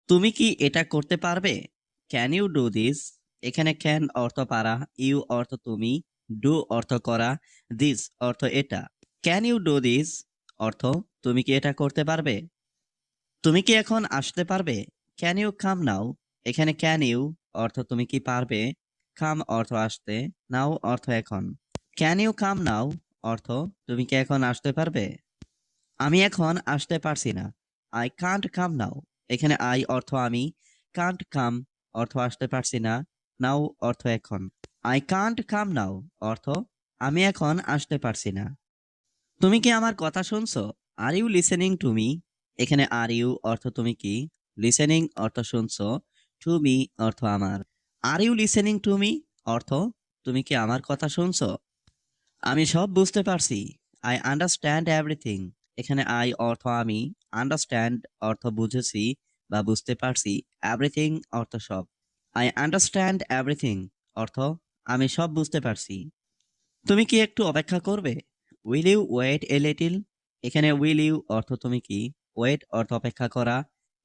তুমি কি এটা করতে পারবে? Can you do this? এখানে ক্যান অর্থ পারা, ইউ অর্থ তুমি, ডু অর্থ করা, দিস অর্থ এটা। ক্যান ইউ ডু দিস অর্থ তুমি কি এটা করতে পারবে? তুমি কি এখন আসতে পারবে? ক্যান ইউ কাম নাও? এখানে ক্যান ইউ অর্থ তুমি কি পারবে, কাম অর্থ আসতে, নাও অর্থ এখন। ক্যান ইউ কাম নাও অর্থ তুমি কি এখন আসতে পারবে? আমি এখন আসতে পারছি না। আই কান্ট কাম নাও। এখানে আই অর্থ আমি, কান্ট কাম অর্থ আসতে পারছি না, নাও অর্থ এখন। আই কান্ট কাম নাও অর্থ আমি এখন আসতে পারছি না। তুমি কি আমার কথা শুনছো? Are you listening to me? এখানে আর ইউ অর্থ তুমি কি, লিসেনিং অর্থ শুনছো, টু মি অর্থ আমার। Are you listening to me অর্থ তুমি কি আমার কথা শুনছো? আমি সব বুঝতে পারছি। I understand everything. এখানে আই অর্থ আমি, আন্ডারস্ট্যান্ড অর্থ বুঝেছি বা বুঝতে পারছি, এভরিথিং অর্থ সব। আই আন্ডারস্ট্যান্ড এভরিথিং অর্থ আমি সব বুঝতে পারছি। তুমি কি একটু অপেক্ষা করবে? Will you wait a little? এখানে উইল ইউ অর্থ তুমি কি, ওয়েট অর্থ অপেক্ষা করা,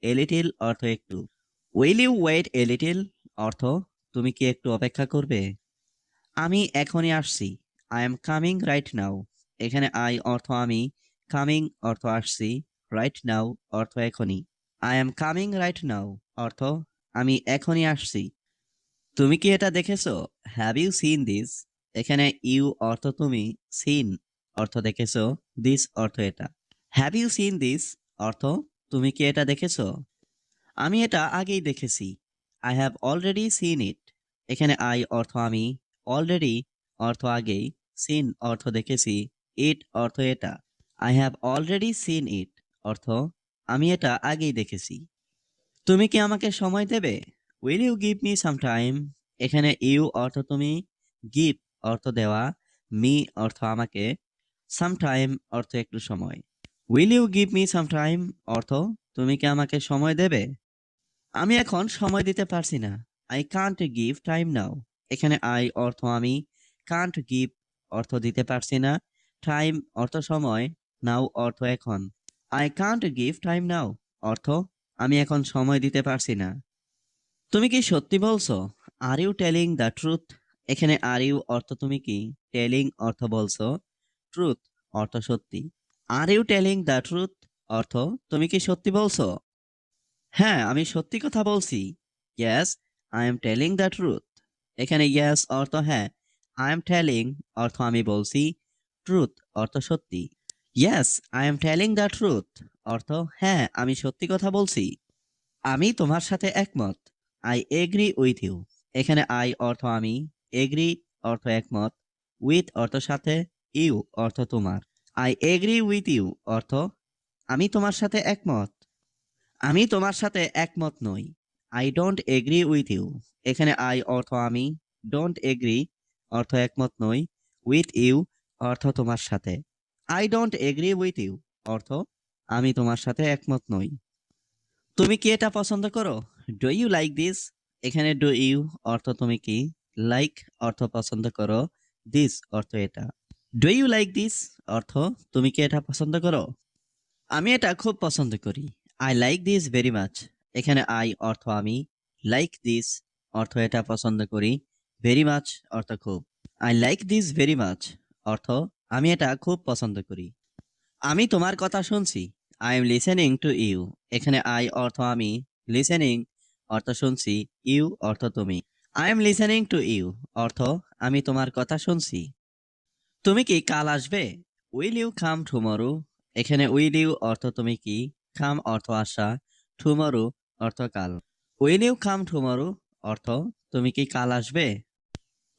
এ লিটিল অর্থ একটু। Will you wait a little অর্থ তুমি কি একটু অপেক্ষা করবে? আমি এখনই আসছি। I am coming right now. এখানে আই অর্থ আমি, কামিং অর্থ আসছি, রাইট নাও অর্থ এখনই। I am coming right now অর্থ আমি এখনই আসছি। তুমি কি এটা দেখেছো? Have you seen this? এখানে ইউ অর্থ তুমি, সিন অর্থ দেখেছো, দিস অর্থ এটা। হ্যাভ ইউ সিন দিস অর্থ তুমি কি এটা দেখেছো? আমি এটা আগেই দেখেছি। আই হ্যাভ অলরেডি সিন ইট। এখানে আই অর্থ আমি, অলরেডি অর্থ আগেই, সিন অর্থ দেখেছি, ইট অর্থ এটা। আই হ্যাভ অলরেডি সিন ইট অর্থ আমি এটা আগেই দেখেছি। তুমি কি আমাকে সময় দেবে? Will you give me some time? এখানে ইউ অর্থ তুমি, গিভ অর্থ দেওয়া, মি অর্থ আমাকে, সাম টাইম অর্থ একটু সময়। Will you give me some time অর্থ তুমি কি আমাকে সময় দেবে? আমি এখন সময় দিতে পারছি না। আই কান্ট গিভ টাইম নাও। এখানে আই অর্থ আমি, কান্ট গিভ অর্থ দিতে পারছি না, টাইম অর্থ সময়, নাও অর্থ এখন। আই কান্ট গিভ টাইম নাও অর্থ আমি এখন সময় দিতে পারছি না। তুমি কি সত্যি বলছো? Are you telling the truth? এখানে আর ইউ অর্থ তুমি কি, টেলিং অর্থ বলছো, ট্রুথ অর্থ সত্যি। Are you telling the truth অর্থ তুমি কি সত্যি বলছো? হ্যাঁ, আমি সত্যি কথা বলছি। Yes, I am telling the truth. এখানে ইয়েস অর্থ হ্যাঁ, আই এম টেলিং অর্থ আমি বলছি, ট্রুথ অর্থ সত্যি। Yes, I am telling the truth অর্থ হ্যাঁ, আমি সত্যি কথা বলছি। আমি তোমার সাথে একমত। I agree with you. এখানে আই অর্থ আমি, এগ্রি অর্থ একমত, উইথ অর্থ সাথে, ইউ অর্থ তোমার। আই এগ্রি উইথ ইউ অর্থ আমি তোমার সাথে একমত। আমি তোমার সাথে একমত নই। I don't agree with you. এখানে আই অর্থ আমি, ডোন্ট এগ্রি অর্থ একমত নই, উইথ ইউ অর্থ তোমার সাথে। I don't agree with you অর্থ আমি তোমার সাথে একমত নই। তুমি কি এটা পছন্দ করো? Do you like this? এখানে ডু ইউ অর্থ তুমি কি, লাইক অর্থ পছন্দ করো, দিস অর্থ এটা। ডু ইউ লাইক দিস অর্থ তুমি কি এটা পছন্দ করো? আমি এটা খুব পছন্দ করি। I like this very much. এখানে আই অর্থ আমি, লাইক দিস অর্থ এটা পছন্দ করি, ভেরি মাচ অর্থ খুব। I like this very much অর্থ আমি এটা খুব পছন্দ করি। আমি তোমার কথা শুনছি। I am listening to you. এখানে আই অর্থ আমি, লিসেনিং অর্থ শুনছি, ইউ অর্থ তুমি। I am listening to you অর্থ আমি তোমার কথা শুনছি। তুমি কি কাল আসবে? Will you come tomorrow? এখানে উইল ইউ অর্থ তুমি কি, কাম অর্থ আসা, টুমরো অর্থ কাল। উইল ইউ কাম টুমরো অর্থ তুমি কি কাল আসবে?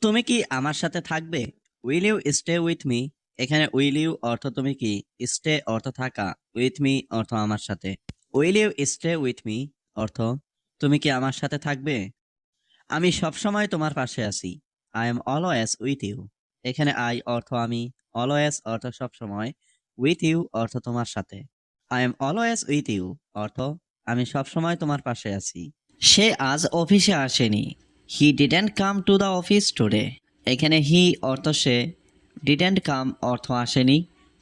তুমি কি আমার সাথে থাকবে? Will you stay with me? এখানে উইল ইউ অর্থ তুমি কি, স্টে অর্থ থাকা, উইথ মি অর্থ আমার সাথে। Will you stay with me অর্থ তুমি কি আমার সাথে থাকবে? আমি সবসময় তোমার পাশে আছি। I am always with you. এখানে আই অর্থ আমি, অলওয়েজ অর্থ সবসময়, উইথ ইউ অর্থ তোমার সাথে। I am always with you অর্থ আমি সবসময় তোমার পাশে আছি। সে আজ অফিসে আসেনি। He didn't come to the office today. এখানে হি অর্থ সে, ডিডেন্ট কাম অর্থ আসেনি,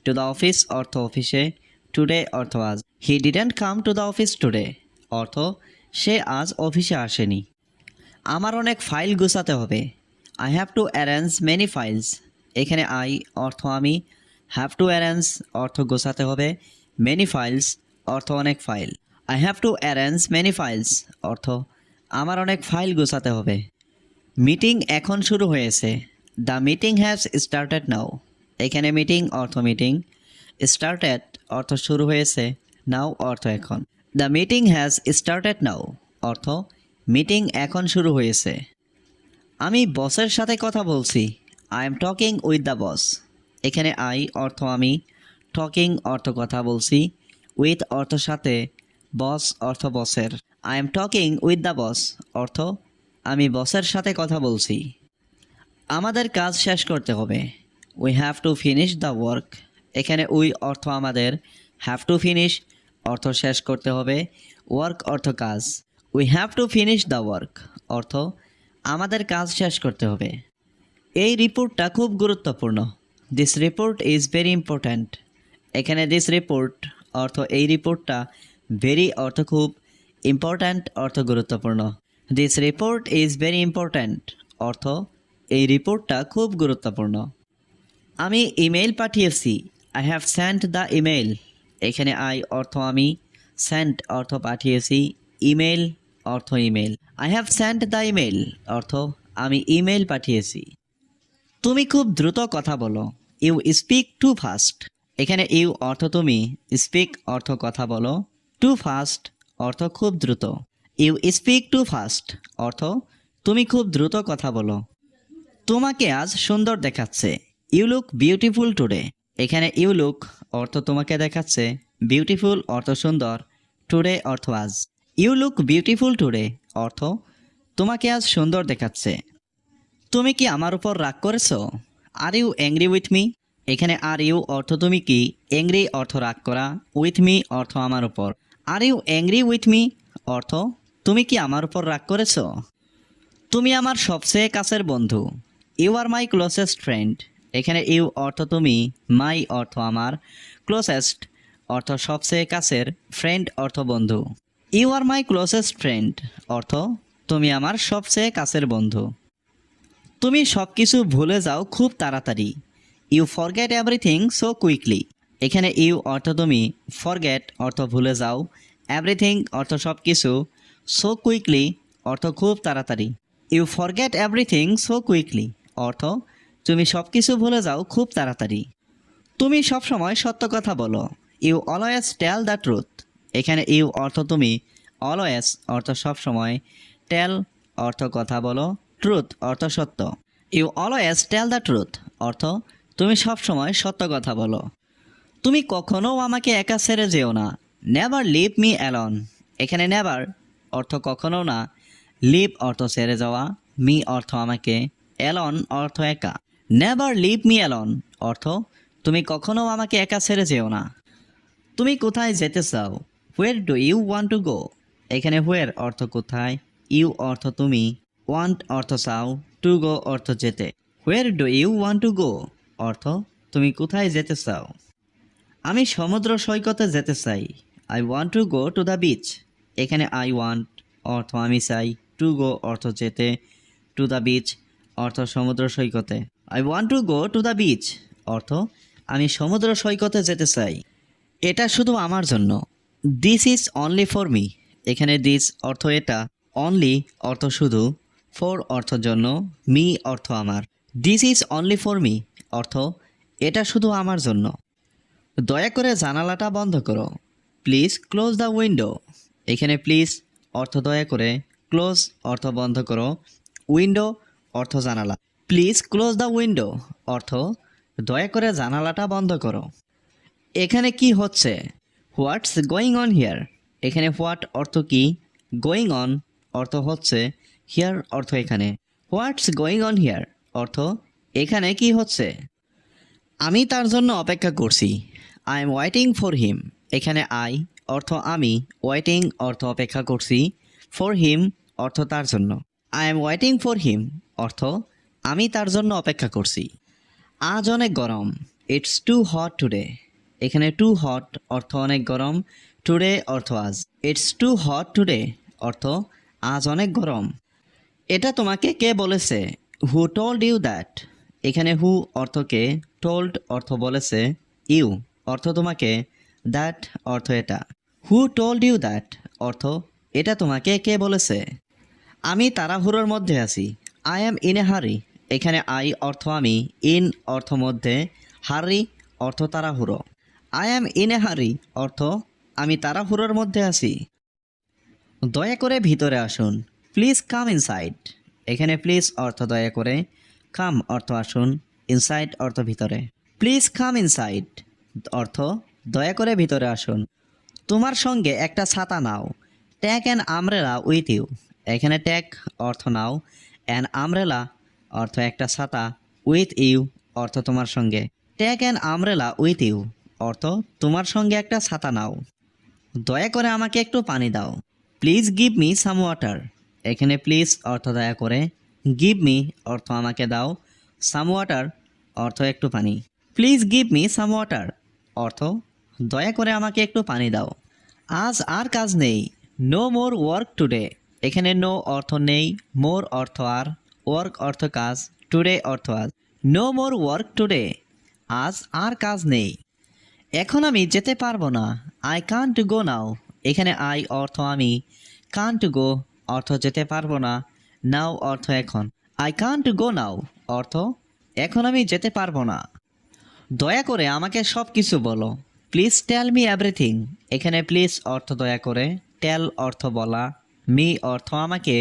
টু দ্য অফিস অর্থ অফিসে, টুডে অর্থ আজ। He didn't come to the office today অর্থ সে আজ অফিসে আসেনি। আমার অনেক ফাইল গুছাতে হবে। I have to arrange many files. এখানে আই অর্থ আমি, হ্যাভ টু অ্যারেঞ্জ অর্থ গোছাতে হবে, মেনি ফাইলস অর্থ অনেক file. I have to arrange many files অর্থ আমার অনেক ফাইল গোছাতে হবে। মিটিং এখন শুরু হয়েছে। দ্য মিটিং হ্যাজ স্টার্টেড নাও। এখানে মিটিং অর্থ মিটিং, স্টার্টেড অর্থ শুরু হয়েছে, নাও অর্থ এখন। দ্য মিটিং হ্যাজ স্টার্টেড নাও অর্থ মিটিং এখন শুরু হয়েছে। আমি বসের সাথে কথা বলছি। I am talking with the boss. এখানে আই অর্থ আমি, টকিং অর্থ কথা বলছি, উইথ অর্থ সাথে, বস অর্থ বসের। I am talking with the boss অর্থ আমি বসের সাথে কথা বলছি। আমাদের কাজ শেষ করতে হবে। We have to finish the work. এখানে উই অর্থ আমাদের, হ্যাভ টু ফিনিশ অর্থ শেষ করতে হবে, ওয়ার্ক অর্থ কাজ। We have to finish the work অর্থ আমাদের কাজ শেষ করতে হবে। এই রিপোর্টটা খুব গুরুত্বপূর্ণ। This report is very important. এখানে দিস রিপোর্ট অর্থ এই রিপোর্টটা, ভেরি অর্থ খুব, ইম্পর্ট্যান্ট অর্থ গুরুত্বপূর্ণ। This report is very important অর্থ এই রিপোর্টটা খুব গুরুত্বপূর্ণ। আমি ইমেইল পাঠিয়েছি। I have sent the email. এখানে আই অর্থ আমি, সেন্ট অর্থ পাঠিয়েছি, ইমেইল অর্থ email. I have sent the email অর্থ আমি ইমেইল পাঠিয়েছি। তুমি খুব দ্রুত কথা বলো। You speak too fast. এখানে ইউ অর্থ তুমি, স্পিক অর্থ কথা বলো, টু ফাস্ট অর্থ খুব দ্রুত। ইউ স্পিক টু ফাস্ট অর্থ তুমি খুব দ্রুত কথা বলো। তোমাকে আজ সুন্দর দেখাচ্ছে। You look beautiful today. এখানে ইউ লুক অর্থ তোমাকে দেখাচ্ছে, বিউটিফুল অর্থ সুন্দর, টুডে অর্থ আজ। ইউ লুক বিউটিফুল টুডে অর্থ তোমাকে আজ সুন্দর দেখাচ্ছে। তুমি কি আমার উপর রাগ করেছো? Are you angry with me. এখানে আর ইউ অর্থ তুমি কি, অ্যাংরি অর্থ রাগ করা, উইথ মি অর্থ আমার উপর। Are you angry with me অর্থ তুমি কি আমার উপর রাগ করেছো? তুমি আমার সবচেয়ে কাছের বন্ধু। You are my closest friend. এখানে ইউ অর্থ তুমি, মাই অর্থ আমার, ক্লোজেস্ট অর্থ সবচেয়ে কাছের, ফ্রেন্ড অর্থ বন্ধু। You are my closest friend অর্থ তুমি আমার সবচেয়ে কাছের বন্ধু। তুমি সব কিছু ভুলে যাও খুব তাড়াতাড়ি। You forget everything so quickly. এখানে ইউ অর্থ তুমি, ফরগেট অর্থ ভুলে যাও, এভরিথিং অর্থ সব কিছু, সো কুইকলি অর্থ খুব তাড়াতাড়ি। You forget everything so quickly অর্থ তুমি সব কিছু ভুলে যাও খুব তাড়াতাড়ি। তুমি সবসময় সত্য কথা বলো। You always tell the truth. এখানে ইউ অর্থ তুমি, অলওয়েজ অর্থ সবসময়, টেল অর্থ কথা বলো, ট্রুথ অর্থ সত্য। You always tell the truth অর্থ তুমি সবসময় সত্য কথা বলো। তুমি কখনো আমাকে একা ছেড়ে যেও না। Never leave me alone. এখানে নেভার অর্থ কখনো না, লিভ অর্থ ছেড়ে যাওয়া, মি অর্থ আমাকে, অ্যালন অর্থ একা। নেভার লিভ মি অ্যালন অর্থ তুমি কখনো আমাকে একা ছেড়ে যেও না। তুমি কোথায় যেতে চাও? Where do you want to go. এখানে হোয়ার অর্থ কোথায়, ইউ অর্থ তুমি, ওয়ান্ট অর্থ চাও, টু গো অর্থ যেতে। Where do you want to go অর্থ তুমি কোথায় যেতে চাও। আমি সমুদ্র সৈকতে যেতে চাই। I want to go to the beach. এখানে আই ওয়ান্ট অর্থ আমি চাই, টু গো অর্থ যেতে, টু দ্য বিচ অর্থ সমুদ্র সৈকতে। I want to go to the beach অর্থ আমি সমুদ্র সৈকতে যেতে চাই। এটা শুধু আমার জন্য। This is only for me. এখানে দিস অর্থ এটা, অনলি অর্থ শুধু, ফর অর্থ জন্য, মি অর্থ আমার। This is only for me অর্থ এটা শুধু আমার জন্য। দয়া করে জানালাটা বন্ধ করো। Please close the window. এখানে প্লিজ অর্থ দয়া করে, ক্লোজ অর্থ বন্ধ করো, উইন্ডো অর্থ জানালা। প্লিজ ক্লোজ দ্য উইন্ডো অর্থ দয়া করে জানালাটা বন্ধ করো। এখানে কি হচ্ছে? What's going on here. এখানে হোয়াট অর্থ কি, গোয়িং অন অর্থ হচ্ছে, হিয়ার অর্থ এখানে। হোয়াটস গোয়িং অন হিয়ার অর্থ এখানে কি হচ্ছে। আমি তার জন্য অপেক্ষা করছি। আই এম ওয়েটিং ফর হিম। এখানে আই অর্থ আমি, ওয়েটিং অর্থ অপেক্ষা করছি, ফর হিম অর্থ তার জন্য। I am waiting for him অর্থ আমি তার জন্য অপেক্ষা করছি। আজ অনেক গরম। It's too hot today. এখানে টু হট অর্থ অনেক গরম, টুডে অর্থ আজ। ইটস টু হট টুডে অর্থ আজ অনেক গরম। এটা তোমাকে কে বলেছে? Who told you that? এখানে হু অর্থ কে, টোল্ড অর্থ বলেছে, ইউ অর্থ তোমাকে, দ্যাট অর্থ এটা। হু টোল্ড ইউ দ্যাট অর্থ এটা তোমাকে কে বলেছে? আমি তাড়াহুড়োর মধ্যে আছি। আই অ্যাম ইন এ হারি। এখানে আই অর্থ আমি, ইন অর্থ মধ্যে, হারি অর্থ তাড়াহুড়ো। আই অ্যাম ইন এ হারি অর্থ আমি তাড়াহুড়োর মধ্যে আছি। দয়া করে ভিতরে আসুন। Please come inside. এখানে প্লিজ অর্থ দয়া করে, কাম অর্থ আসুন, ইনসাইড অর্থ ভিতরে। প্লিজ কাম ইনসাইড অর্থ দয়া করে ভিতরে আসুন। তোমার সঙ্গে একটা ছাতা নাও। ট্যাক অ্যান আমব্রেলা উইথ ইউ। এখানে ট্যাক অর্থ নাও, অ্যান আমব্রেলা অর্থ একটা ছাতা, উইথ ইউ অর্থ তোমার সঙ্গে। ট্যাক অ্যান আমব্রেলা উইথ ইউ অর্থ তোমার সঙ্গে একটা ছাতা নাও। দয়া করে আমাকে একটু পানি দাও। Please give me some water. এখানে প্লিজ অর্থ দয়া করে, গিভ মি অর্থ আমাকে দাও, সাম ওয়াটার অর্থ একটু পানি। Please give me some water অর্থ দয়া করে আমাকে একটু পানি দাও। আজ আর কাজ নেই। No more work today. এখানে নো অর্থ নেই, মোর অর্থ আর, ওয়ার্ক অর্থ কাজ, টুডে অর্থ আজ। No more work today. আজ আর কাজ নেই। এখন আমি যেতে পারবো না। I can't go now. এখানে আই অর্থ আমি, কান্ট গো অর্থ যেতে পারবো না, নাও অর্থ এখন। আই কান্ট গো নাও অর্থ এখন আমি যেতে পারবো না। দয়া করে আমাকে সব কিছু বলো। Please tell me everything. এখানে প্লিজ অর্থ দয়া করে, টেল অর্থ বলা, মি অর্থ আমাকে,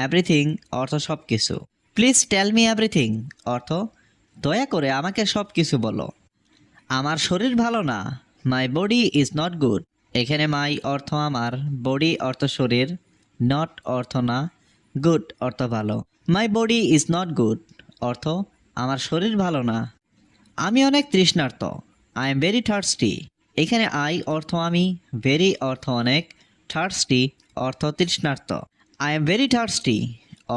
এভরিথিং অর্থ সব কিছু। প্লিজ টেল মি এভরিথিং অর্থ দয়া করে আমাকে সব কিছু বলো। আমার শরীর ভালো না। মাই বডি ইজ নট গুড। এখানে মাই অর্থ আমার, বডি অর্থ শরীর, নট অর্থ না, গুড অর্থ ভালো। My body is not good অর্থ আমার শরীর ভালো না। আমি অনেক তৃষ্ণার্ত। I am very thirsty. এখানে আই অর্থ আমি, ভেরি অর্থ অনেক, থার্স্টি অর্থ তৃষ্ণার্ত। আই এম ভেরি থার্স্টি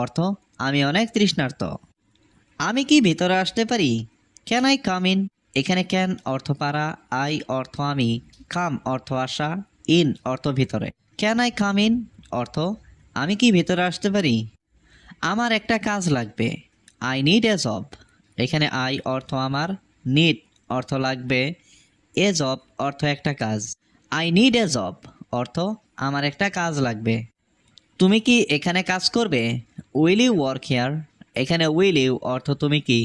অর্থ আমি অনেক তৃষ্ণার্ত। আমি কি ভিতরে আসতে পারি? Can I come in? এখানে ক্যান অর্থ পারা, আই অর্থ আমি, কাম অর্থ আসা, ইন অর্থ ভিতরে। ক্যান আই কাম ইন অর্থ আমি কি ভিতরে আসতে পারি? আমার একটা কাজ লাগবে। I need a job. এখানে আই অর্থ আমার, নিড অর্থ লাগবে, এ জব অর্থ একটা কাজ। আই নিড এ জব অর্থ আমার একটা কাজ লাগবে। তুমি কি এখানে কাজ করবে? Will you work here? এখানে উইল ইউ অর্থ তুমি কি,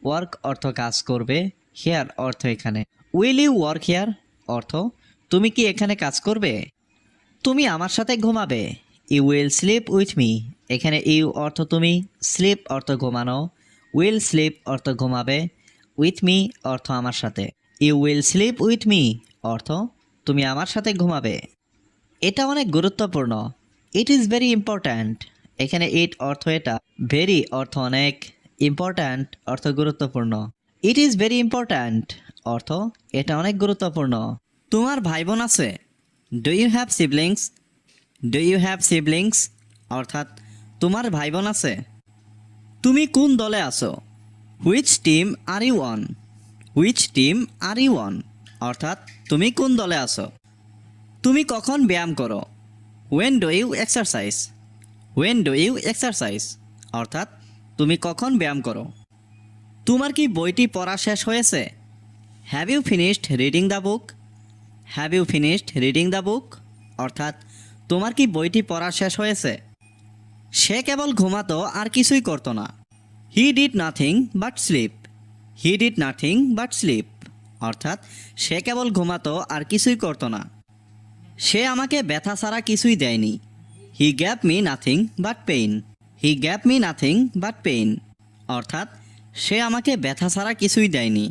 ওয়ার্ক অর্থ কাজ করবে, হিয়ার অর্থ এখানে। উইল ইউ ওয়ার্ক হিয়ার অর্থ তুমি কি এখানে কাজ করবে? তুমি আমার সাথে ঘুমাবে। You will sleep with me. এখানে ইউ অর্থ তুমি, স্লিপ অর্থ ঘুমানো, উইল স্লিপ অর্থ ঘুমাবে, উইথ মি অর্থ আমার সাথে। You will sleep with me অর্থ তুমি আমার সাথে ঘুমাবে। এটা অনেক গুরুত্বপূর্ণ। It is very important. এখানে ইট অর্থ এটা, ভেরি অর্থ অনেক, ইম্পর্ট্যান্ট অর্থ গুরুত্বপূর্ণ। ইট ইজ ভেরি ইম্পর্ট্যান্ট অর্থ এটা অনেক গুরুত্বপূর্ণ। তোমার ভাই বোন আছে? Do you have siblings? Do you have siblings অর্থাৎ তোমার ভাই বোন আছে? তুমি কোন দলে আছো? Which team are you on? Which team are you on অর্থাৎ তুমি কোন দলে আছো? তুমি কখন ব্যায়াম করো? When do you exercise? When do you exercise অর্থাৎ তুমি কখন ব্যায়াম করো? তোমার কি বইটি পড়া শেষ হয়েছে? Have you finished reading the book? Have you finished reading the book অর্থাৎ তোমার কি বইটি পড়া শেষ হয়েছে? সে কেবল ঘুমাতো আর কিছুই করতো না। He did nothing but slip. He did nothing but slip অর্থাৎ সে কেবল ঘুমাতো আর কিছুই করতো না। সে আমাকে ব্যথা ছাড়া কিছুই দেয়নি। হি gave me nothing but pain. He gave me nothing but pain অর্থাৎ সে আমাকে ব্যথা ছাড়া কিছুই দেয়নি।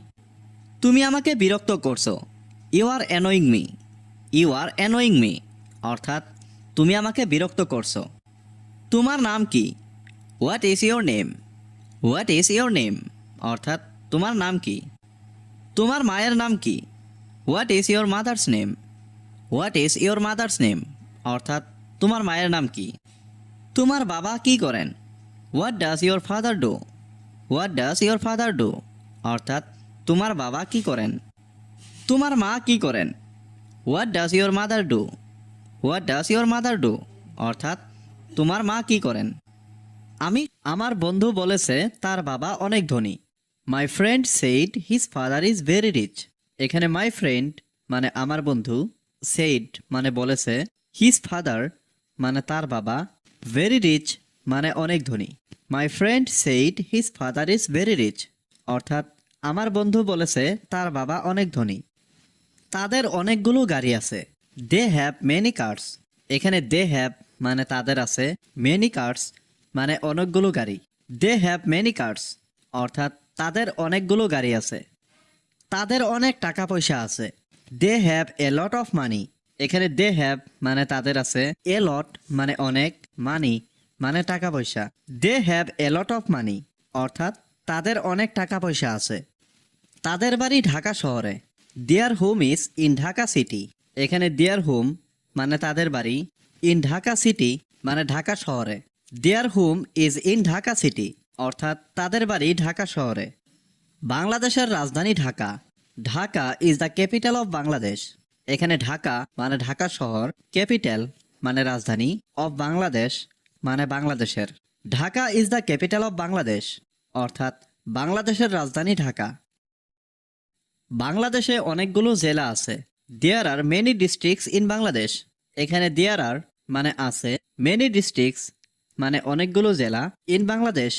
তুমি আমাকে বিরক্ত করছো। You are annoying me. You are annoying me অর্থাৎ তুমি আমাকে বিরক্ত করছো। তোমার নাম কি? What is your name? What is your name অর্থাৎ তোমার নাম কি? তোমার মায়ের নাম কি? What is your mother's name? What is your mother's name অর্থাৎ তোমার মায়ের নাম কি? তোমার বাবা কি করেন? What does your father do? What does your father do অর্থাৎ তোমার বাবা কি করেন? তোমার মা কি করেন? What does your mother do? What does your mother do অর্থাৎ তোমার মা কি করেন? আমার বন্ধু বলেছে তার বাবা অনেক ধনী। My friend said his father is very rich. এখানে মাই ফ্রেন্ড মানে আমার বন্ধু, সেইড মানে বলেছে, হিজ ফাদার মানে তার বাবা, ভেরি রিচ মানে অনেক ধনী। My friend said his father is very rich অর্থাৎ আমার বন্ধু বলেছে তার বাবা অনেক ধনী। তাদের অনেকগুলো গাড়ি আছে। They have many cars. এখানে দে হ্যাভ মানে তাদের আছে, মেনি কার্স মানে অনেকগুলো গাড়ি। দে হ্যাভ মেনি কার্স অর্থাৎ তাদের অনেকগুলো গাড়ি আছে। তাদের অনেক টাকা পয়সা আছে। They have a lot of money. এখানে দে হ্যাভ মানে তাদের আছে, এ লট মানে অনেক, মানি মানে টাকা পয়সা। দে হ্যাভ এ লট অফ মানি অর্থাৎ তাদের অনেক টাকা পয়সা আছে। তাদের বাড়ি ঢাকা শহরে। Their home is in Dhaka city. এখানে দেয়ার হোম মানে তাদের বাড়ি, ইন ঢাকা সিটি মানে ঢাকা শহরে। Their home is in Dhaka city অর্থাৎ তাদের বাড়ি ঢাকা শহরে। বাংলাদেশের রাজধানী Dhaka. Dhaka is the capital of Bangladesh. এখানে ঢাকা মানে ঢাকা শহর, ক্যাপিটাল মানে রাজধানী, অফ বাংলাদেশ মানে বাংলাদেশের। Dhaka is the capital of Bangladesh অর্থাৎ বাংলাদেশের রাজধানী ঢাকা। বাংলাদেশে অনেকগুলো জেলা আছে। There are many districts in Bangladesh. এখানে দেয়ার আর মানে আছে, মেনি ডিস্ট্রিক্টস মানে অনেকগুলো জেলা, ইন বাংলাদেশ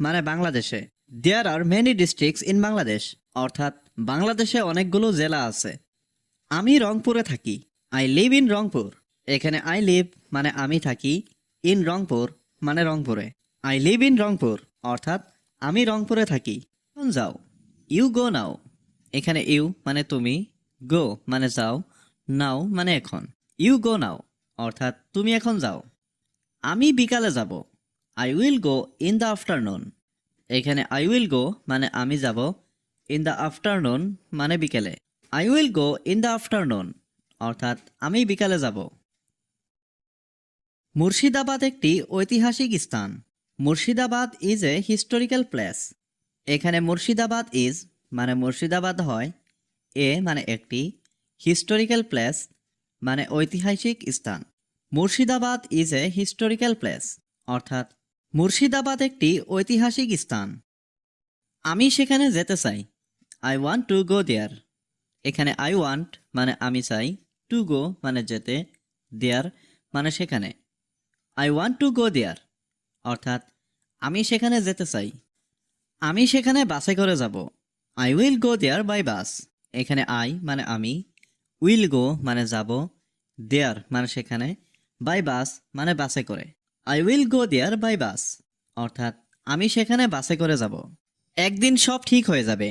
মানে বাংলাদেশে। There are many districts in Bangladesh অর্থাৎ বাংলাদেশে অনেকগুলো জেলা আছে। আমি রংপুরে থাকি। I live in Rangpur. এখানে আই লিভ মানে আমি থাকি, ইন রংপুর মানে রংপুরে। আই লিভ ইন রংপুর অর্থাৎ আমি রংপুরে থাকি। এখন যাও, ইউ গো নাও। এখানে ইউ মানে তুমি, গো মানে যাও, নাও মানে এখন। ইউ গো নাও অর্থাৎ তুমি এখন যাও। আমি বিকালে যাব। I will go in the afternoon. এখানে আই উইল গো মানে আমি যাব, ইন দ্য আফটারনুন মানে বিকেলে। I will go in the afternoon অর্থাৎ আমি বিকালে যাব। মুর্শিদাবাদ একটি ঐতিহাসিক স্থান। Murshidabad is a historical place. এখানে মুর্শিদাবাদ ইজ মানে মুর্শিদাবাদ হয়, এ মানে একটি, হিস্টোরিক্যাল প্লেস মানে ঐতিহাসিক স্থান। Murshidabad is a historical place অর্থাৎ মুর্শিদাবাদ একটি ঐতিহাসিক স্থান। আমি সেখানে যেতে চাই। I want to go there. এখানে আই ওয়ান্ট মানে আমি চাই, টু গো মানে যেতে, দেয়ার মানে সেখানে। আই ওয়ান্ট টু গো দেয়ার অর্থাৎ আমি সেখানে যেতে চাই। আমি সেখানে বাসে করে যাব। I will go there by bus. এখানে আই মানে আমি, উইল গো মানে যাব, দেয়ার মানে সেখানে, বাই বাস মানে বাসে করে। I will go there by bus অর্থাৎ আমি সেখানে বাসে করে যাব। একদিন সব ঠিক হয়ে যাবে।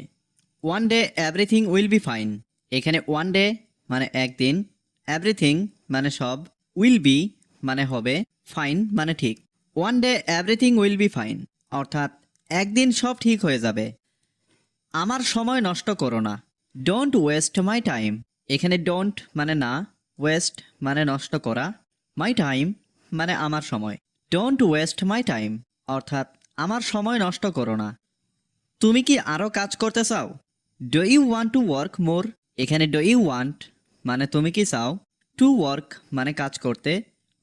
One day everything will be fine. এখানে ওয়ান ডে মানে একদিন, এভরিথিং মানে সব, উইল বি মানে হবে, ফাইন মানে ঠিক। One day everything will be fine অর্থাৎ একদিন সব ঠিক হয়ে যাবে। আমার সময় নষ্ট করো না। Don't waste my time. এখানে ডোন্ট মানে না, ওয়েস্ট মানে নষ্ট করা, মাই টাইম মানে আমার সময়। ডোন্ট ওয়েস্ট মাই টাইম অর্থাৎ আমার সময় নষ্ট করো না। তুমি কি আরও কাজ করতে চাও? Do you want to work more. এখানে ডু ইউ ওয়ান্ট মানে তুমি কি চাও, টু ওয়ার্ক মানে কাজ করতে,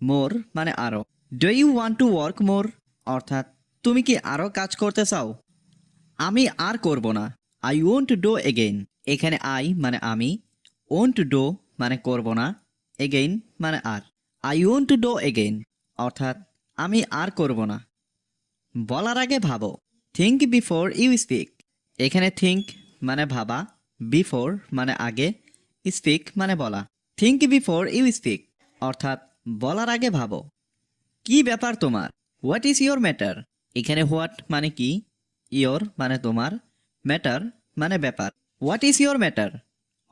মোর মানে আরও। Do you want to work more অর্থাৎ তুমি কি আরও কাজ করতে চাও? আমি আর করব না। I won't do again. এখানে আই মানে আমি, ওয়ন্ট ডু মানে করব না, এগেইন মানে আর। আই ওয়ন্ট ডু এগেইন অর্থাৎ আমি আর করব না। বলার আগে ভাবো। Think before you speak. এখানে থিঙ্ক মানে ভাবা, বিফোর মানে আগে, স্পিক মানে বলা। থিঙ্ক বিফোর ইউ স্পিক অর্থাৎ বলার আগে ভাবো। কি ব্যাপার তোমার? What is your matter. এখানে হোয়াট মানে কি, ইয়োর মানে তোমার, ম্যাটার মানে ব্যাপার। হোয়াট ইজ ইয়োর ম্যাটার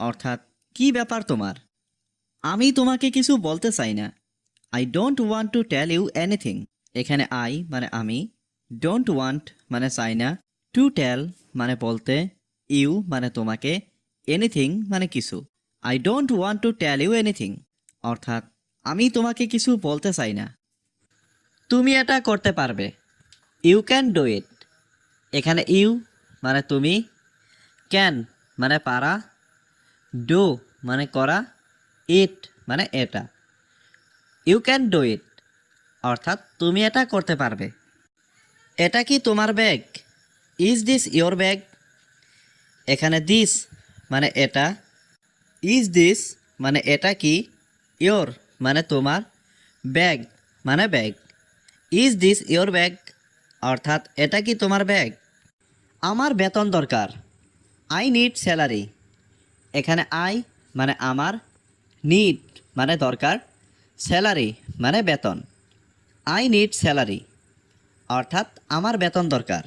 অর্থাৎ কি ব্যাপার তোমার? আমি তোমাকে কিছু বলতে চাই না। I don't want to tell you anything. এখানে আই মানে আমি, ডোন্ট ওয়ান্ট মানে চাই না, টু টেল মানে বলতে, ইউ মানে তোমাকে, এনিথিং মানে কিছু। I don't want to tell you anything অর্থাৎ আমি তোমাকে কিছু বলতে চাই না। তুমি এটা করতে পারবে। You can do it. এখানে ইউ মানে তুমি, ক্যান মানে পারা, ডু মানে করা, ইট মানে এটা। ইউ ক্যান ডু ইট অর্থাৎ তুমি এটা করতে পারবে। এটা কি তোমার bag? Is this your bag? এখানে দিস মানে এটা, ইজ দিস মানে এটা কি, ইয়োর মানে তোমার, ব্যাগ মানে bag. Is this your bag? অর্থাৎ এটা কি তোমার ব্যাগ? আমার বেতন দরকার। I need salary. এখানে আই মানে আমার, নিড মানে দরকার, স্যালারি মানে বেতন। আই নিড স্যালারি অর্থাৎ আমার বেতন দরকার।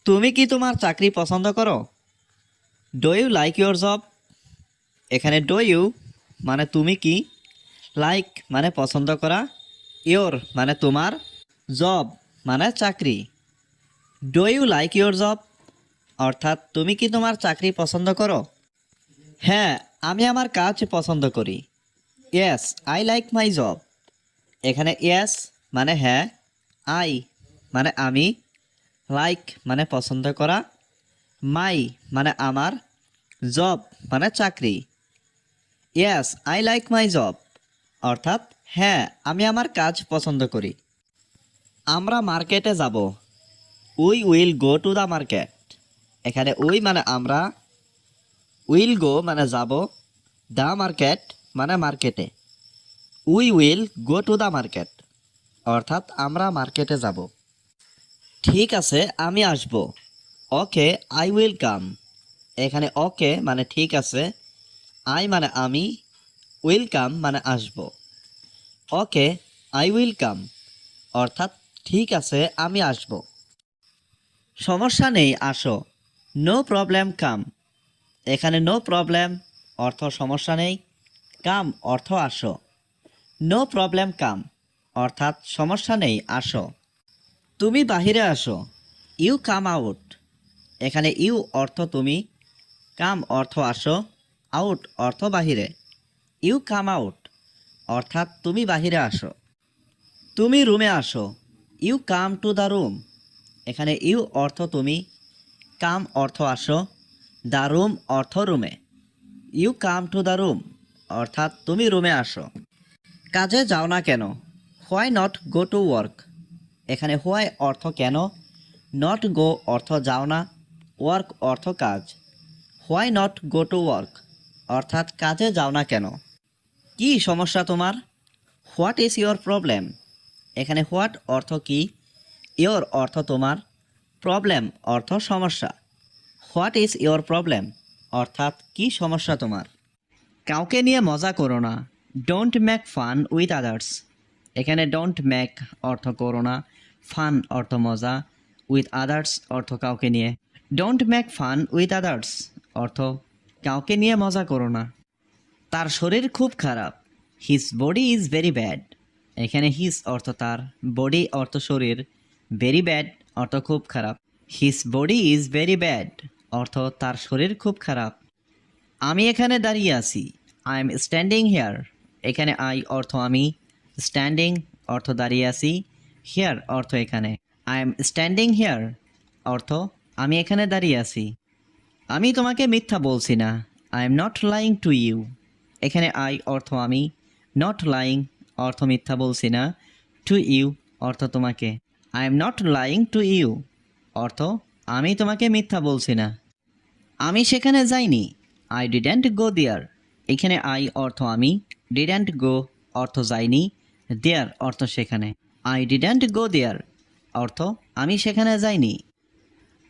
তুমি কি তোমার চাকরি পছন্দ করো? Do you like your job? এখানে ডু ইউ মানে তুমি কি, লাইক মানে পছন্দ করা, ইয়োর মানে তোমার, জব মানে চাকরি। Do you like your job অর্থাৎ তুমি কি তোমার চাকরি পছন্দ করো? হ্যাঁ, আমি আমার কাজ পছন্দ করি। Yes I like my job. এখানে ইয়েস মানে হ্যাঁ, আই মানে আমি, লাইক মানে পছন্দ করা, মাই মানে আমার, জব মানে চাকরি। Yes I like my job অর্থাৎ হ্যাঁ, আমি আমার কাজ পছন্দ করি। আমরা মার্কেটে যাব। We will go to the market. এখানে উই মানে আমরা, উইল গো মানে যাব, দ্য মার্কেট মানে মার্কেটে। We will go to the market অর্থাৎ আমরা মার্কেটে যাব। ঠিক আছে, আমি আসব। Okay I will come. এখানে ওকে মানে ঠিক আছে, আই মানে আমি, উইল কাম মানে আসব। ওকে আই উইল কাম অর্থাৎ ঠিক আছে, আমি আসব। সমস্যা নেই, আসো। নো প্রবলেম কাম। এখানে নো প্রবলেম অর্থ সমস্যা নেই, কাম অর্থ আসো। নো প্রবলেম কাম অর্থাৎ সমস্যা নেই, আসো। তুমি বাহিরে আসো। You come out. এখানে ইউ অর্থ তুমি, কাম অর্থ আসো, আউট অর্থ বাহিরে। ইউ কাম আউট অর্থাৎ তুমি বাহিরে আসো। তুমি রুমে আসো। You come to the room. এখানে ইউ অর্থ তুমি, কাম অর্থ আসো, দ্য রুম অর্থ রুমে। You come to the room অর্থাৎ তুমি রুমে আসো। কাজে যাও না কেন? Why not go to work. এখানে হোয়াই অর্থ কেন, নট গো অর্থ যাও না, ওয়ার্ক অর্থ কাজ। Why not go to work অর্থাৎ কাজে যাও না কেন? কি সমস্যা তোমার? What is your problem? এখানে হোয়াট অর্থ কি, ইয়োর অর্থ তোমার, প্রবলেম অর্থ সমস্যা। হোয়াট ইজ ইয়োর প্রবলেম অর্থাৎ কি সমস্যা তোমার? কাউকে নিয়ে মজা করো না। Don't make fun with others. এখানে ডোন্ট মেক অর্থ করো না, ফান অর্থ মজা, উইথ আদার্স অর্থ কাউকে নিয়ে। Don't make fun with others অর্থ কাউকে নিয়ে মজা করো না। তার শরীর খুব খারাপ। His body is very bad. এখানে হিজ অর্থ তার, বডি অর্থ শরীর, ভেরি ব্যাড অর্থ খুব খারাপ। His body is very bad অর্থ তার শরীর খুব খারাপ। আমি এখানে দাঁড়িয়ে আছি। I M standing here. এখানে আই অর্থ আমি, স্ট্যান্ডিং অর্থ দাঁড়িয়ে আছি, হেয়ার অর্থ এখানে। আই এম স্ট্যান্ডিং হেয়ার অর্থ আমি এখানে দাঁড়িয়ে আছি। আমি তোমাকে মিথ্যা বলছি না। I am not lying to you. এখানে আই অর্থ আমি, নট লাইং অর্থ মিথ্যা বলছি না, টু ইউ অর্থ তোমাকে। I am not lying to you অর্থ আমি তোমাকে মিথ্যা বলছি না। আমি সেখানে যাইনি। I didn't go there. এখানে আই অর্থ আমি, ডিডেন্ট গো অর্থ যাইনি, দেয়ার অর্থ সেখানে। আই ডিডেন্ট গো দেয়ার অর্থ আমি সেখানে যাইনি।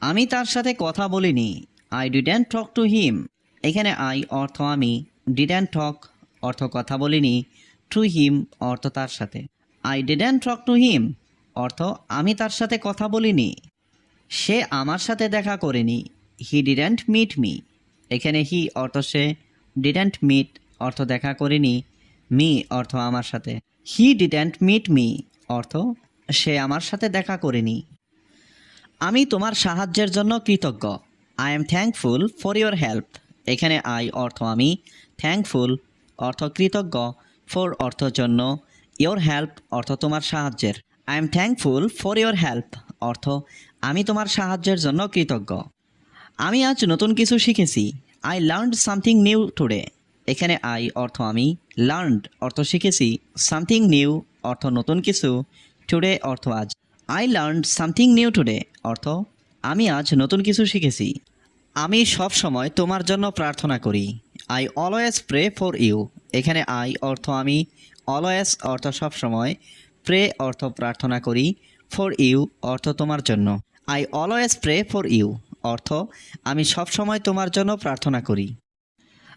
আমি তার সাথে কথা বলিনি। I didn't talk to him. এখানে আই অর্থ আমি, ডিডেন্ট টক অর্থ কথা বলিনি, টু হিম অর্থ তার সাথে। I didn't talk to him অর্থ আমি তার সাথে কথা বলিনি। সে আমার সাথে দেখা করেনি। He didn't meet me. এখানে হি অর্থ সে, ডিডেন্ট মিট অর্থ দেখা করেনি, মি অর্থ আমার সাথে। হি ডিডেন্ট মিট মি অর্থ সে আমার সাথে দেখা করেনি। আমি তোমার সাহায্যের জন্য কৃতজ্ঞ। I am thankful for your help. এখানে আই অর্থ আমি, থ্যাঙ্কফুল অর্থ কৃতজ্ঞ, ফর অর্থ জন্য, ইয়োর হেল্প অর্থ তোমার সাহায্যের। I am thankful for your help অর্থ আমি তোমার সাহায্যের জন্য কৃতজ্ঞ। আমি আজ নতুন কিছু শিখেছি। I learned something new today. এখানে আই অর্থ আমি, লার্নড অর্থ শিখেছি, সামথিং নিউ অর্থ নতুন কিছু, টুডে অর্থ আজ। I learn something new today অর্থ আমি আজ নতুন কিছু শিখেছি। আমি সব সময় তোমার জন্য প্রার্থনা করি। I always pray for you. এখানে আই অর্থ আমি, অলওয়েজ অর্থ সব সময়, প্রে অর্থ প্রার্থনা করি, ফর ইউ অর্থ তোমার জন্য। I always pray for you অর্থ আমি সব সময় তোমার জন্য প্রার্থনা করি।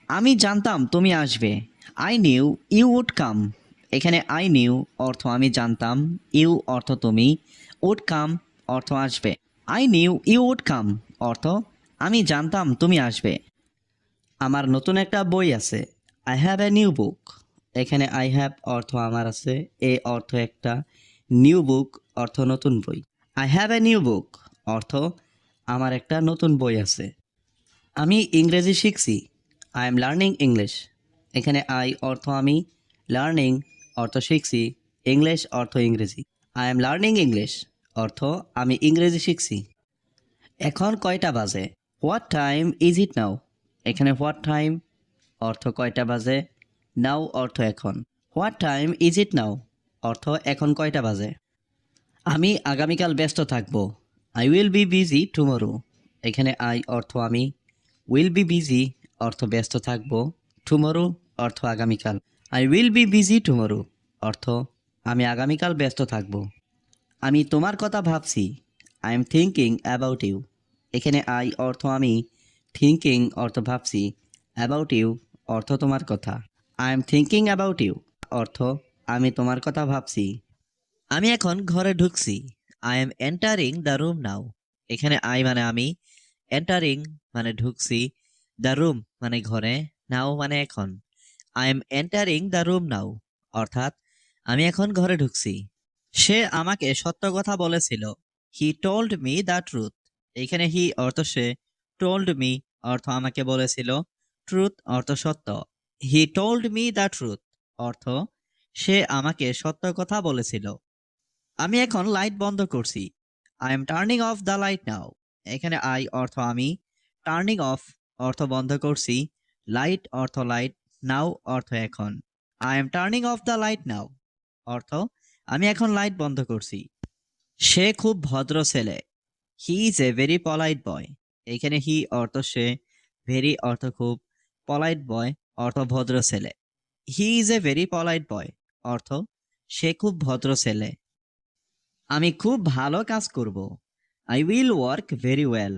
আমি জানতাম তুমি আসবে। I knew you would come. এখানে আই নিউ অর্থ আমি জানতাম, ইউ অর্থ তুমি, উড কাম অর্থ আসবে। I knew you would come অর্থ আমি জানতাম তুমি আসবে। আমার নতুন একটা বই আছে। I have a new book. এখানে আই হ্যাভ অর্থ আমার আছে, এ অর্থ একটা, নিউ বুক অর্থ নতুন বই। I have a new book অর্থ আমার একটা নতুন বই আছে। আমি ইংরেজি শিখছি। I am learning English. এখানে আই অর্থ আমি, লার্নিং অর্থ শিখছি, ইংলিশ অর্থ ইংরেজি। আই এম লার্নিং ইংলিশ অর্থ আমি ইংরেজি শিখছি। এখন কয়টা বাজে? হোয়াট টাইম ইজ ইট নাও। এখানে হোয়াট টাইম অর্থ কয়টা বাজে, নাও অর্থ এখন। হোয়াট টাইম ইজ ইট নাও অর্থ এখন কয়টা বাজে। আমি আগামীকাল ব্যস্ত থাকব। I will be busy tomorrow. এখানে আই অর্থ আমি, উইল বি বিজি অর্থ ব্যস্ত থাকব, টুমরো অর্থ আগামীকাল। I will be busy tomorrow অর্থ আমি আগামীকাল ব্যস্ত থাকব। আমি তোমার কথা ভাবছি। I am thinking about you. এখানে আই অর্থ আমি, থিঙ্কিং অর্থ ভাবছি, অ্যাবাউট ইউ অর্থ তোমার কথা। I am thinking about you অর্থ আমি তোমার কথা ভাবছি। আমি এখন ঘরে ঢুকছি। I am entering the room now. এখানে আই মানে আমি, এন্টারিং মানে ঢুকছি, দ্য রুম মানে ঘরে, নাও মানে এখন। I am entering the room now অর্থাৎ আমি এখন ঘরে ঢুকছি। সে আমাকে সত্য কথা বলেছিল। He told me the truth. এখানে হি অর্থ সে, টোল্ড মি অর্থ আমাকে বলেছিল, ট্রুথ অর্থ সত্য। He told me the truth অর্থ সে আমাকে সত্য কথা বলেছিল। আমি এখন লাইট বন্ধ করছি। I am turning off the light now. এখানে আই অর্থ আমি, টার্নিং অফ অর্থ বন্ধ করছি, লাইট অর্থ লাইট, নাও অর্থ এখন। I am turning off the light now অর্থ আমি এখন লাইট বন্ধ করছি। সে খুব ভদ্র ছেলে। He is a very polite boy. এখানে হি অর্থ সে, ভেরি অর্থ খুব, পলাইট বয় অর্থ ভদ্র ছেলে। He is a very polite boy অর্থ সে খুব ভদ্র ছেলে। আমি খুব ভালো কাজ করব। I will work very well.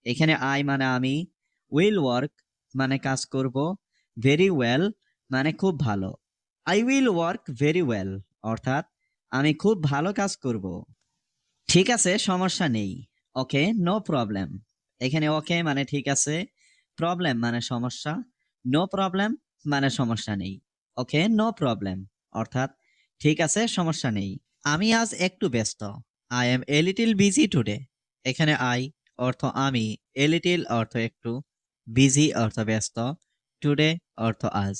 এখানে আই মানে আমি, উইল ওয়ার্ক মানে কাজ করব, ভেরি ওয়েল মানে খুব ভালো। I will work very well অর্থাৎ আমি খুব ভালো কাজ করব। ঠিক আছে, সমস্যা নেই। ওকে, নো প্রবলেম। এখানে ওকে মানে ঠিক আছে, প্রবলেম মানে সমস্যা, নো প্রবলেম মানে সমস্যা নেই। ওকে, নো প্রবলেম অর্থাৎ ঠিক আছে, সমস্যা নেই। আমি আজ একটু ব্যস্ত। I M a little busy today. এখানে আই অর্থ আমি, এ লিটিল অর্থ একটু, বিজি অর্থ ব্যস্ত, টুডে অর্থ আজ।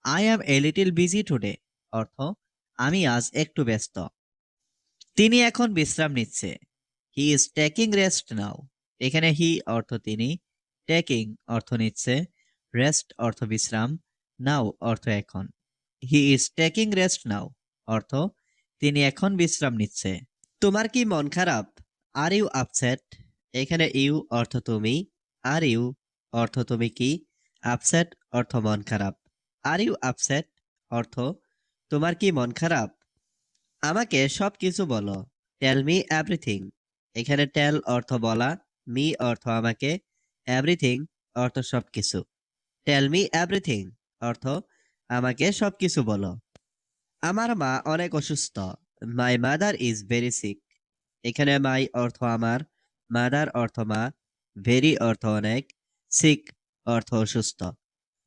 I M a little busy today অর্থ আমি আজ একটু ব্যস্ত। তিনি এখন বিশ্রাম নিচ্ছে। হি ইজ টেকিং রেস্ট নাও। এখানে হি অর্থ তিনি, টেকিং অর্থ নিচ্ছে, রেস্ট অর্থ বিশ্রাম, নাও অর্থ এখন। He is taking rest now অর্থ তিনি এখন বিশ্রাম নিচ্ছে। তোমার কি মন খারাপ? Are you upset. এখানে ইউ অর্থ তুমি, আর ইউ অর্থ তুমি কি, আপসেট অর্থ মন খারাপ। আর ইউ আপসেট অর্থ তোমার কি মন খারাপ? আমাকে সব কিছু বলো। Tell me everything. এখানে টেল অর্থ বলা, মি অর্থ আমাকে, এভরিথিং অর্থ সবকিছু। টেল মি এভরিথিং অর্থ আমাকে সবকিছু বলো। আমার মা অনেক অসুস্থ। My mother is very sick. এখানে মাই অর্থ আমার, মাদার অর্থ মা, ভেরি অর্থ অনেক, সিক অর্থ অসুস্থ।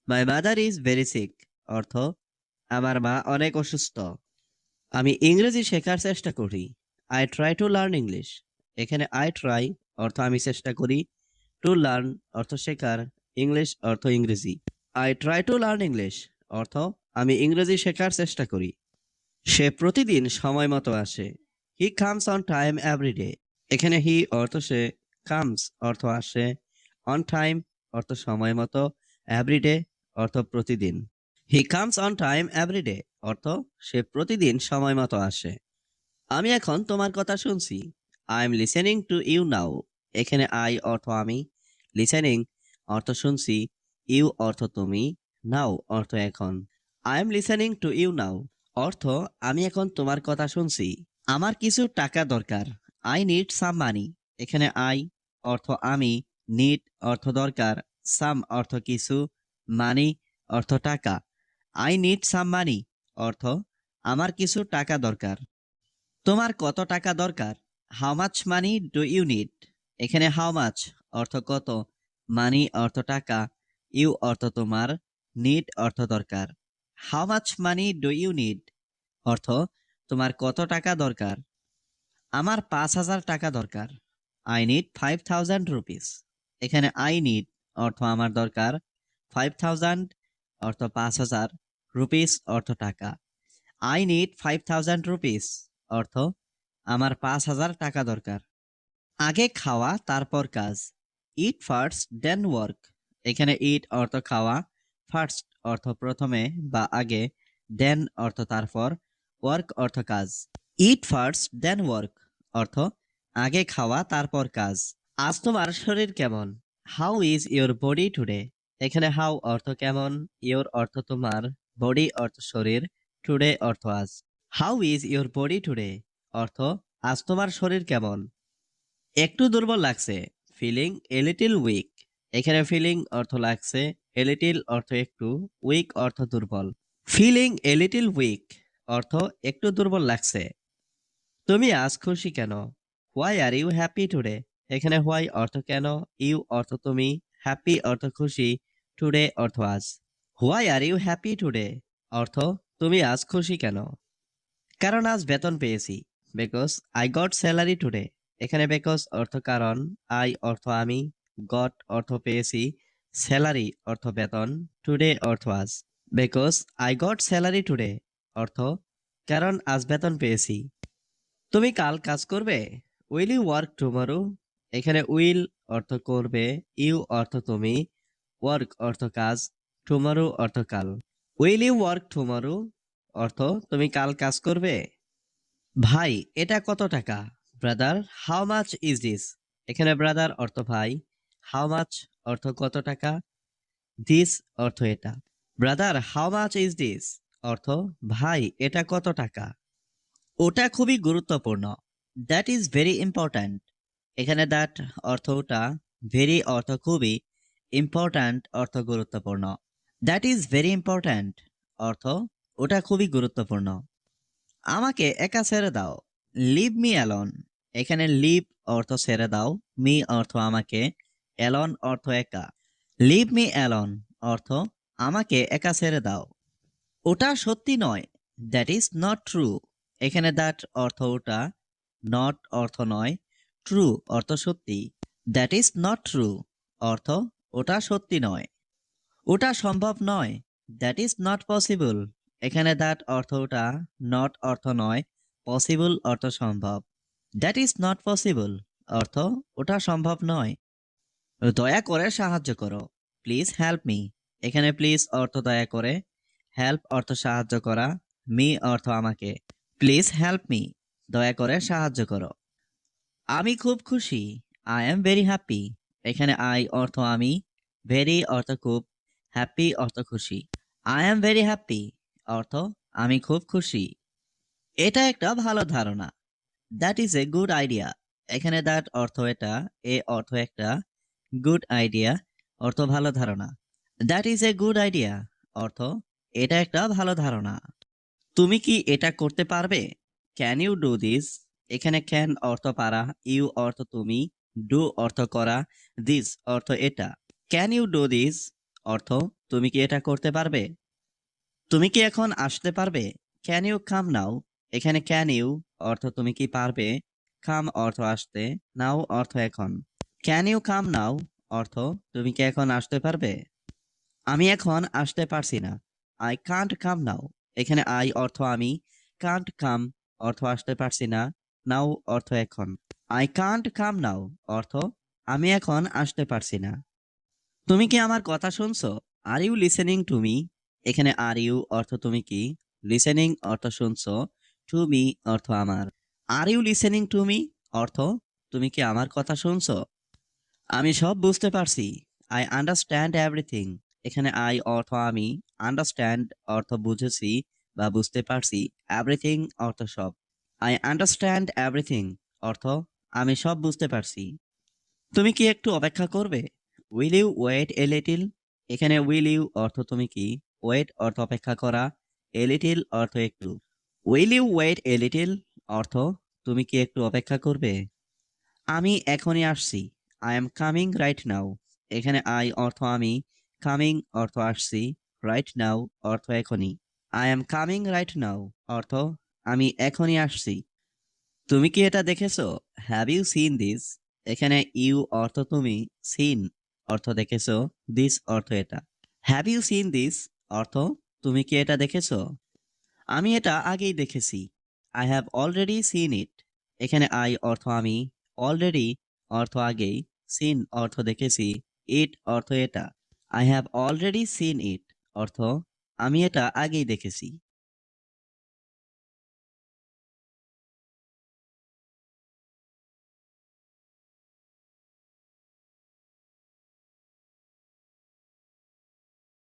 My mother is very sick অর্থ আমার মা অনেক অসুস্থ। আমি ইংরেজি শেখার চেষ্টা করি। I try to learn English. এখানে আই ট্রাই অর্থ আমি চেষ্টা করি, টু লার্ন অর্থ শেখার, ইংলিশ অর্থ ইংরেজি। I try to learn English অর্থ আমি ইংরেজি শেখার চেষ্টা করি। সে প্রতিদিন সময় মতো আসে। He comes on time everyday. এখানে হি অর্থ সে, কামস অর্থ আসে, অন টাইম অর্থ সময় মতো, এভরিডে অর্থ প্রতিদিন। হি comes on time every day অর্থ সে প্রতিদিন সময় মতো আসে। আমি এখন তোমার কথা শুনছি। I am listening to you now. এখানে আই অর্থ আমি, লিসেনিং অর্থ শুনছি, ইউ অর্থ তুমি, নাও অর্থ এখন। I am listening to you now অর্থ আমি এখন তোমার কথা শুনছি। আমার কিছু টাকা দরকার। আই নিড সাম মানি। এখানে আই অর্থ আমি, নিড অর্থ দরকার, সাম অর্থ কিছু, মানি অর্থ টাকা। আই নিড সাম মানি অর্থ আমার কিছু টাকা দরকার। তোমার কত টাকা দরকার? How much money do you need? এখানে হাউ মাচ অর্থ কত, মানি অর্থ টাকা, ইউ অর্থ তোমার, নিড অর্থ দরকার। How much money do you need অর্থ তোমার কত টাকা দরকার। আমার 5,000 টাকা দরকার। I need 5,000 rupees. এখানে আই নিড অর্থ আমার দরকার, 5,000 অর্থ 5,000, রুপিস অর্থ টাকা। আই নিড 5,000 রুপিস অর্থ আমার 5,000 টাকা দরকার। আগে খাওয়া তারপর কাজ। Eat first then work. এখানে ইট অর্থ খাওয়া, ফার্স্ট অর্থ প্রথমে বা আগে, দেন অর্থ তারপর, ওয়ার্ক অর্থ কাজ। ইট ফার্স্ট দেন ওয়ার্ক অর্থ আগে খাওয়া তারপর কাজ। আজ তোমার শরীর কেমন? How is your body today? এখানে হাউ অর্থ কেমন, ইওর অর্থ তোমার, বডি অর্থ শরীর, টুডে অর্থ আজ। How is your body today অর্থ আজ তোমার শরীর কেমন? একটু দুর্বল লাগছে। Feeling a little weak. এখানে ফিলিং অর্থ লাগছে, এ লিটিল অর্থ একটু, উইক অর্থ দুর্বল। ফিলিং এ লিটিল উইক অর্থ একটু দুর্বল লাগছে। তুমি আজ খুশি কেন? Why are you happy today? এখানে হোয়াই অর্থ কেন, ইউ অর্থ তুমি, হ্যাপি অর্থ খুশি, টুডে অর্থ আজ। Why are you happy today অর্থ তুমি আজ খুশি কেন? কারণ আজ বেতন পেয়েছি। Because I got salary today. এখানে বিকজ অর্থ কারণ, আই অর্থ আমি, গট অর্থ পেয়েছি, স্যালারি অর্থ বেতন, টুডে অর্থ আজ। Because I got salary today অর্থ কারণ আজ বেতন পেয়েছি। তুমি কাল কাজ করবে? Will you work tomorrow? এখানে উইল অর্থ করবে, ইউ অর্থ তুমি, ওয়ার্ক অর্থ কাজ, টুমরো অর্থ কাল। উইল ইউ ওয়ার্ক টুমরো অর্থ তুমি কাল কাজ করবে। ভাই এটা কত টাকা? Brother how much is this? এখানে ব্রাদার অর্থ ভাই, হাউ মাচ অর্থ কত টাকা, দিস অর্থ এটা। Brother how much is this অর্থ ভাই এটা কত টাকা। ওটা খুবই গুরুত্বপূর্ণ। That is very important. এখানে দ্যাট অর্থ ওটা, ভেরি অর্থ খুবই, ইম্পর্ট্যান্ট অর্থ গুরুত্বপূর্ণ। দ্যাট ইজ ভেরি ইম্পর্ট্যান্ট অর্থ ওটা খুবই গুরুত্বপূর্ণ। আমাকে একা ছেড়ে দাও। Leave me alone. এখানে লিভ অর্থ ছেড়ে দাও, মি অর্থ আমাকে, অ্যালন অর্থ একা। লিভ মি অ্যালোন অর্থ আমাকে একা ছেড়ে দাও। ওটা সত্যি নয়। That is not true. এখানে দ্যাট অর্থ ওটা, নট অর্থ নয়, ট্রু অর্থ সত্যি। দ্যাট ইজ নট ট্রু অর্থ ওটা সত্যি নয়। ওটা সম্ভব নয়। That is not possible. এখানে দ্যাট অর্থ ওটা, নট অর্থ নয়, পসিবল অর্থ সম্ভব। দ্যাট ইজ নট পসিবল অর্থ ওটা সম্ভব নয়। দয়া করে সাহায্য করো। Please help me. এখানে প্লিজ অর্থ দয়া করে, হেল্প অর্থ সাহায্য করা, মি অর্থ আমাকে। প্লিজ হেল্প মি দয়া করে সাহায্য করো। আমি খুব খুশি। I am very happy. এখানে আই অর্থ আমি, ভেরি অর্থ খুব, হ্যাপি অর্থ খুশি। আই এম ভেরি হ্যাপি অর্থ আমি খুব খুশি। এটা একটা ভালো ধারণা। That is a good idea. এখানে দ্যাট অর্থ এটা, এ অর্থ একটা, গুড আইডিয়া অর্থ ভালো ধারণা। That is a good idea অর্থ এটা একটা ভালো ধারণা। তুমি কি এটা করতে পারবে? Can you do this? এখানে ক্যান অর্থ পারা, ইউ অর্থ তুমি, ডু অর্থ করা, দিস অর্থ এটা। ক্যান ইউ ডু দিস অর্থ তুমি কি এটা করতে পারবে? তুমি কি এখন আসতে পারবে? ক্যান ইউ কাম নাও? এখানে ক্যান ইউ অর্থ তুমি কি পারবে, কাম অর্থ আসতে, নাও অর্থ এখন। ক্যান ইউ কাম নাও অর্থ তুমি কি এখন আসতে পারবে? আমি এখন আসতে পারছি না। আই কান্ট কাম নাও। এখানে আই অর্থ আমি, কান্ট কাম অর্থ আসতে পারছি না, নাও অর্থ এখন। আই কান্ট কাম নাও অর্থ আমি এখন আসতে পারছি না। তুমি কি আমার কথা শুনছো? Are you listening to me? এখানে আর ইউ অর্থ তুমি কি, লিসেনিং অর্থ শুনছো, টু মি অর্থ আমার। Are you listening to me অর্থ তুমি কি আমার কথা শুনছো? আমি সব বুঝতে পারছি। I understand everything. এখানে আই অর্থ আমি, আন্ডারস্ট্যান্ড অর্থ বুঝেছি বা বুঝতে পারছি, এভরিথিং অর্থ সব। আই আন্ডারস্ট্যান্ড এভরিথিং অর্থ আমি সব বুঝতে পারছি। তুমি কি একটু অপেক্ষা করবে? Will you wait a little? এখানে উইল ইউ অর্থ তুমি কি, ওয়েট অর্থ অপেক্ষা করা, এ লিটিল অর্থ একটু। Will you wait a little অর্থ তুমি কি একটু অপেক্ষা করবে? আমি এখনই আসছি। I am coming right now. এখানে আই অর্থ আমি, কামিং অর্থ আসছি, রাইট নাও অর্থ এখনই। I am coming right now অর্থ আমি এখনই আসছি। তুমি কি এটা দেখেছো? Have you seen this? এখানে ইউ অর্থ তুমি, সিন অর্থ দেখেছো, দিস অর্থ এটা। হ্যাভ ইউ সিন দিস অর্থ তুমি কি এটা দেখেছো? আমি এটা আগেই দেখেছি। আই হ্যাভ অলরেডি সিন ইট। এখানে আই অর্থ আমি, অলরেডি অর্থ আগেই, সিন অর্থ দেখেছি, ইট অর্থ এটা। আই হ্যাভ অলরেডি সিন ইট অর্থ আমি এটা আগেই দেখেছি।